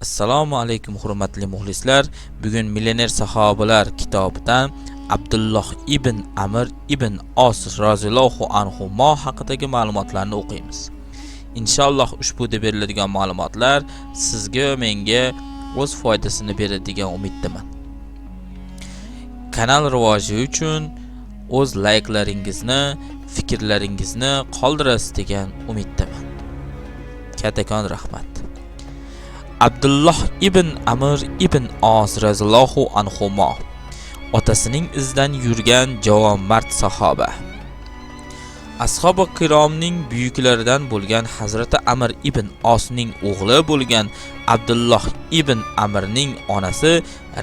Assalomu alaykum hurmatli muxlislar. Bugun Millioner sahobalar kitobidan Abdulloh ibn Amr ibn Os roziyallohu anhu haqidagi ma'lumotlarni o'qiymiz. Inshaalloh ushbu deb beriladigan ma'lumotlar sizga va menga o'z foydasini beradigan umiddaman. Kanal rivoji uchun o'z layklaringizni, fikrlaringizni qoldirasiz degan umiddaman. Kattakon rahmat. Abdulloh ibn Amr ibn Os roziyallohu anhu otasining izidan yurgan javob mard sahoba. Ashabi kiromning buyuklaridan bo'lgan Hazrati Amr ibn Osning o'g'li bo'lgan Abdulloh ibn Amrning onasi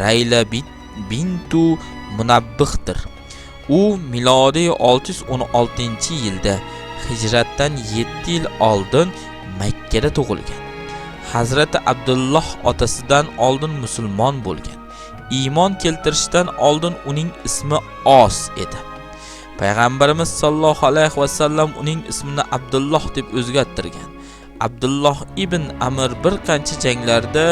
Rayla bintu Munabbihdir. U milodiy 616-yilda hijratdan 7 yil oldin Makka da tug'ilgan. Hazrati Abdulloh otasidan oldin musulmon bo'lgan. Iymon keltirishdan oldin uning ismi Os edi. Payg'ambarimiz sollallohu alayhi va sallam uning ismini Abdulloh deb o'zgartirgan. Abdulloh ibn Amr bir qancha janglarda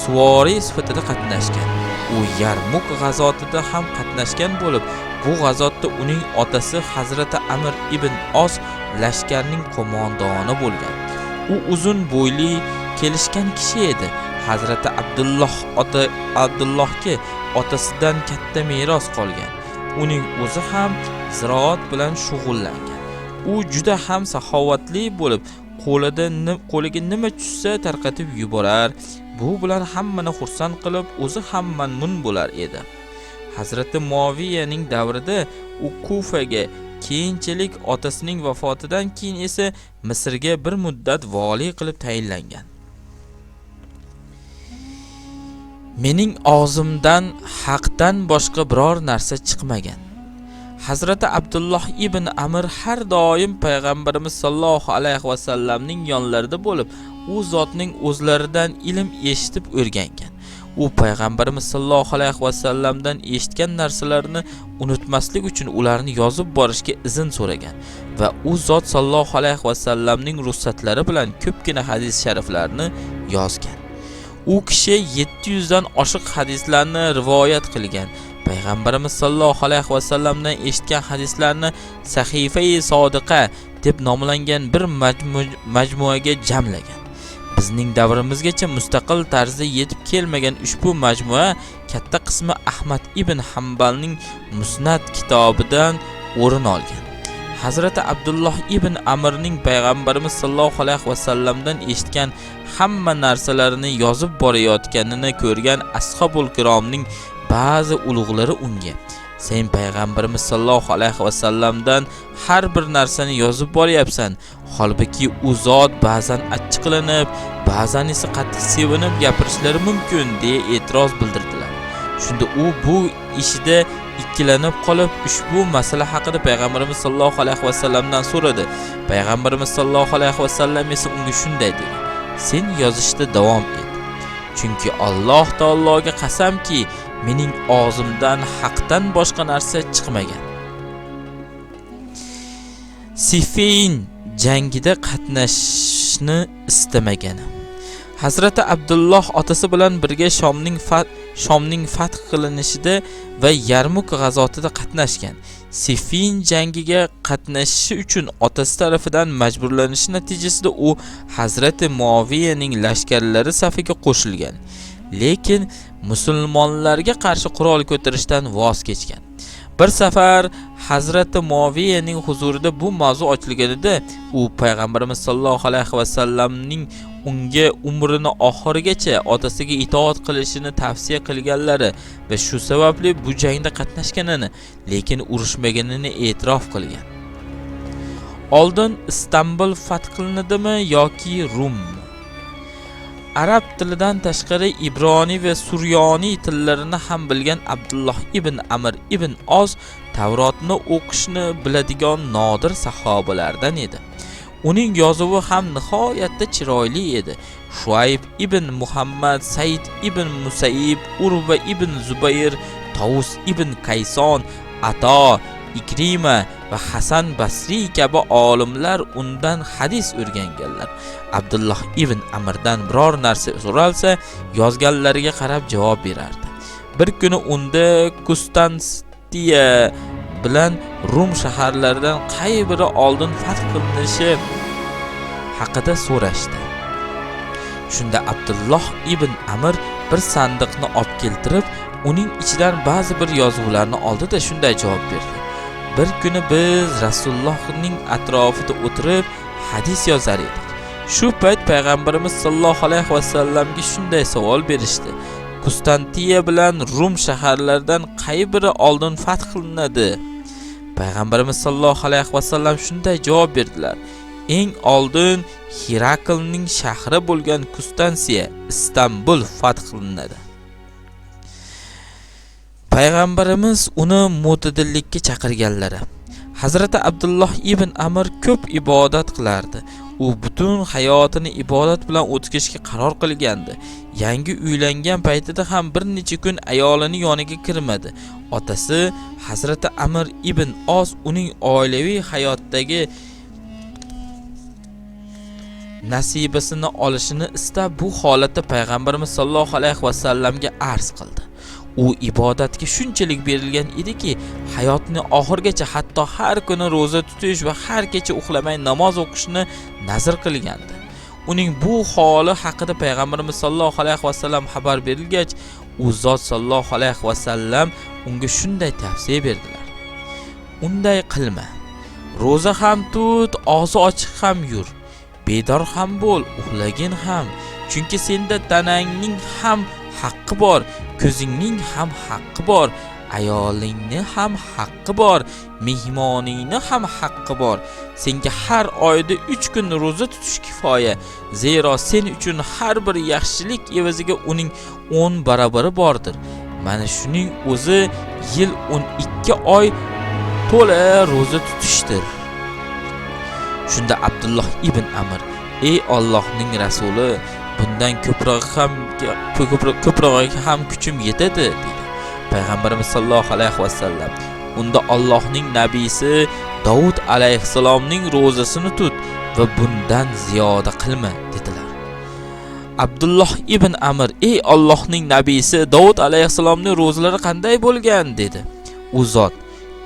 suvori sifatida qatnashgan. U Yarmuk g'azotida ham qatnashgan bo'lib, bu g'azotda uning otasi Hazrati Amr ibn Os lashkarning qo'mondoni bo'lgan. U uzun bo'yli kelishgan kishi edi. Hazrati Abdullohga otasidan katta meros qolgan. Uning o'zi ham ziroat bilan shug'ullangan. U juda ham saxovatli bo'lib, qo'liga nima tushsa tarqatib yuborar. Bu bilan hammani xursand qilib, o'zi ham mamnun bo'lar edi. Hazrati Muaviyaning davrida u Kufaga, keyinchalik otasining vafotidan keyin esa Misrga bir muddat vali qilib tayinlangan. Mening og'zimdan haqdan boshqa biror narsa chiqmagan. Hazrati Abdulloh ibn Amr har doim payg'ambarimiz sollallohu alayhi va sallamning yonlarida bo'lib, u zotning o'zlaridan ilm eshitib o'rgangan. U payg'ambarimiz sollallohu alayhi va sallamdan eshitgan narsalarni unutmaslik uchun ularni yozib borishga izn so'ragan va u zot sollallohu alayhi va sallamning ruxsatlari bilan ko'pgina hadis shariflarni yozgan. U kishi 700 dan oshiq hadislarni rivoyat qilgan. Payg'ambarimiz sollallohu alayhi va sallamdan eshitgan hadislarni Sahifa-i Sodiqa deb nomlangan bir majmuaga jamlagan. Bizning davrimizgacha mustaqil tarzda yetib kelmagan ushbu majmua katta qismi Ahmad ibn Hanbalning Musnad kitobidan o'rin olgan. Hazrati Abdulloh ibn Amrning payg'ambarimiz sollallohu alayhi va sallamdan eshitgan hamma narsalarini yozib borayotganini ko'rgan ashabul kiromning ba'zi ulug'lari unga: "Sen payg'ambarimiz sollallohu alayhi va sallamdan har bir narsani yozib boryapsan, holbuki u zot ba'zan achchiqlanib, ba'zan esa qattiq sevinib gapirishlari mumkin" deya e'tiroz bildirdilar. Shunda u bu ishida ikkilanib qolib, ushbu masala haqida payg'ambarimiz sollallohu alayhi va sallamdan so'radi. Payg'ambarimiz sollallohu alayhi va sallam esa unga shunday dedi: "Sen yozishda davom et. Chunki Alloh taologa qasamki, mening og'zimdan haqdan boshqa narsa chiqmagan." Siffin jangida qatnashishni istamagani. Hazrati Abdulloh otasi bilan birga Shomning fath qilinishida va Yarmuk g'azotida qatnashgan. Siffin jangiga qatnashishi uchun otasi tarafidan majburlanishi natijasida u Hazrati Muaviyaning lashkarlari safiga qo'shilgan. Lekin musulmonlarga qarshi qurol ko'tarishdan voz kechgan. Bir safar Hazrati Muaviyaning huzurida bu mavzu ochilganida u payg'ambarimiz sollallohu alayhi va sallamning unga umrini oxirigacha otasiga itoat qilishini tavsiya qilganlari va shu sababli bu jangda qatnashganini, lekin urushmaganini e'tirof qilgan. Oldin Istanbul fath qilinadimi yoki Rum? Arab tilidan tashqari Ibroniy va Suryoniy tillarini ham bilgan Abdulloh ibn Amr ibn Os Tavrotni o'qishni biladigan nodir sahobalardan edi. Uning yozuvi ham nihoyatda chiroyli edi. Shuayb ibn Muhammad, Said ibn Musayib, Urva ibn Zubayr, Tavus ibn Kayson, Ato, Ikrima va Hasan Basri kabi olimlar undan hadis o'rganganlar. Abdulloh ibn Amirdan biror narsa so'ralsa, yozganlariga qarab javob berardi. Bir kuni unda Konstantiya bilan Rum shaharlaridan qay biri oldin fath qilinishi haqida so'rashdi. Shunda Abdulloh ibn Amir bir sandiqni olib keltirib, uning ichidan ba'zi bir yozuvlarni oldi-da shunday javob berdi. Bir kuni biz Rasulullohning atrofida o'tirib hadis yozar edik. Shu payt payg'ambarimiz sollallohu alayhi vasallamga shunday savol berishdi: Konstantiya bilan Rum shaharlaridan qay biri oldin fath qilinadi? Payg'ambarimiz sollallohu alayhi vasallam shunday javob berdilar: eng oldin Hiraklning shahri bo'lgan Konstantiya, Istanbul fath qilinadi. Payg'ambarimiz uni mo'tadillikka chaqirganlari. Hazrati Abdulloh ibn Amir ko'p ibodat qilardi. U butun hayotini ibodat bilan o'tkazishga qaror qilgandi. Yangi uylangan paytida ham bir necha kun ayolini yoniga kirmadi. Otasi Hazrati Amir ibn Os uning oilaviy hayotdagi nasibasini olishini istab, bu holatda payg'ambarimiz sollallohu alayhi vasallamga arz qildi. U ibodatga shunchalik berilgan ediki, hayotning oxirigacha hatto har kuni roza tutish va har kecha uxlamay namoz o'qishni nazr qilgandi. Uning bu holi haqida payg'ambarimiz sollallohu alayhi vasallam xabar berilgach, u zot sollallohu alayhi vasallam unga shunday tavsiya berdilar: unday qilma. Roza ham tut, og'zi ochiq ham yur. Bedor ham bo'l, uxlagin ham. Chunki senda tanangning ham haqqi bor, ko'zingning ham haqqi bor, ayolingni ham haqqi bor, mehmoningni ham haqqi bor. Senga har oyda 3 kun roza tutish kifoya. Zero sen uchun har bir yaxshilik evaziga uning 10 barobari bordir. Mana shuning o'zi yil 12 oy to'la roza tutishdir. Shunda Abdulloh ibn Amir: ey Allohning rasuli, bundan ko'proq ham kuchim yetadi dedi. Payg'ambarimiz sollallohu alayhi vasallam: unda Allohning nabiysi Davud alayhisalomning ro'zasini tut va bundan ziyoda qilma dedilar. Abdulloh ibn Amir: ey Allohning nabiysi, Davud alayhisalomning ro'zalari qanday bo'lgan dedi. U zot: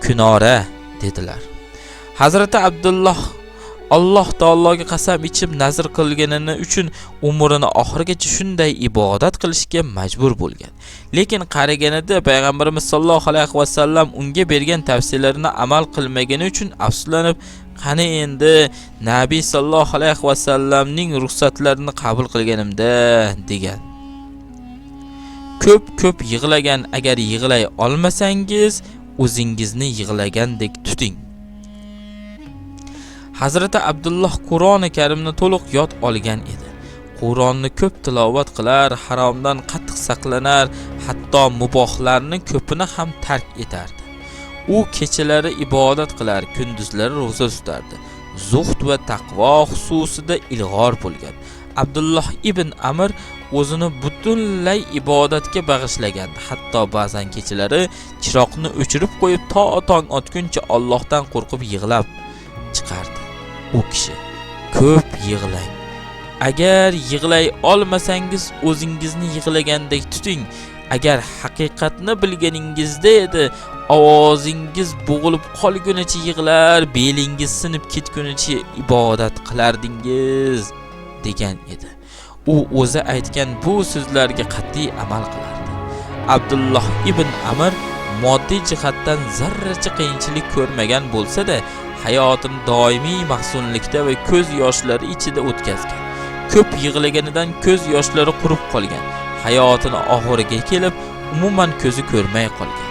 kunora dedilar. Hazrati Abdulloh Alloh taologa qasam ichib nazr qilganini uchun umrini oxirigacha shunday ibodat qilishga majbur bo'lgan. Lekin qariganida payg'ambarimiz sollallohu alayhi vasallam unga bergan tavsiyalarini amal qilmagani uchun afsuslanib, qani endi Nabiy sollallohu alayhi vasallamning ruxsatlarini qabul qilganimda degan. Ko'p yig'lagan. Agar yig'lay olmasangiz, o'zingizni yig'lagandek tuting. Hazrati Abdulloh Qur'oni Karimni to'liq yod olgan edi. Qur'onni ko'p tilovat qilar, haromdan qattiq saqlanar, hatto mubohlarning ko'pini ham tark etardi. U kechalari ibodat qilar, kunduzlari roza tutardi. Zuhd va taqvo xususida ilg'or bo'lgan. Abdulloh ibn Amir o'zini butunlay ibodatga bag'ishlagandi. Hatto ba'zan kechalari chiroqni o'chirib qo'yib, to tong otguncha Allohdan qo'rqib yig'lab chiqardi. U kishi: ko'p yig'lang. Agar yig'lay olmasangiz, o'zingizni yig'lagandek tuting. Agar haqiqatni bilganingizda edi, ovozingiz bo'g'ilib qolgunicha yig'lar, belingiz sinib ketgunicha ibodat qilardingiz degan edi. U o'zi aytgan bu so'zlarga qat'iy amal qilardi. Abdulloh ibn Amir moddiy jihatdan zarracha qiyinchilik ko'rmagan bo'lsa-da, hayotini doimiy mahzunlikda va ko'z yoshlari ichida o'tkazgan. Ko'p yig'laganidan ko'z yoshlari qurib qolgan. Hayotini oxiriga kelib, umuman ko'zi ko'rmay qolgan.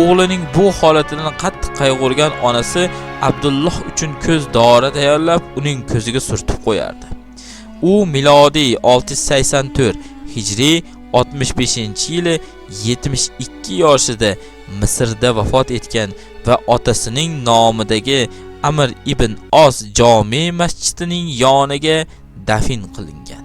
O'g'lining bu holatidan qattiq qayg'urgan onasi Abdulloh uchun ko'z dori tayyorlab, uning ko'ziga surtib qo'yardi. U milodiy 684, hijriy 65-yili 72 yoshida Misrda vafot etgan va otasining nomidagi Amr ibn Os jome masjidining yoniga dafn qilingan.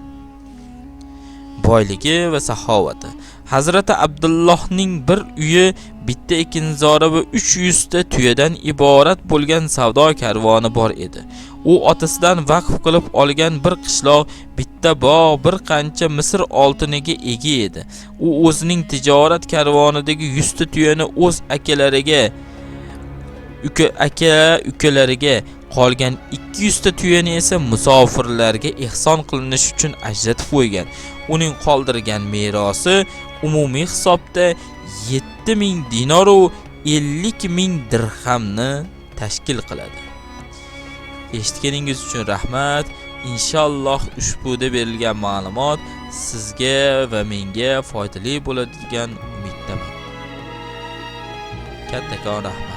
Boyligi va saxovati. Hazrati Abdullohning bir uyi, bitta ekinzori va 300 ta tuyadan iborat bo'lgan savdo karvoni bor edi. U otasidan vaqf qilib olgan bir qishloq, bitta bog', bir qancha Misr oltiniga ega edi. U o'zining tijorat karvonidagi 100 ta tuyani o'z ukalariga, qolgan 200 ta tuyani esa musofirlarga ehson qilinish uchun ajratib qo'ygan. Uning qoldirgan merosi umumiy hisobda 7000 dinor va 50.000 dirhamni tashkil qiladi. Eshitganingiz uchun rahmat. Inshaalloh ushbu berilgan ma'lumot sizga va menga foydali bo'ladigan umiddaman. Kattakon rahmat.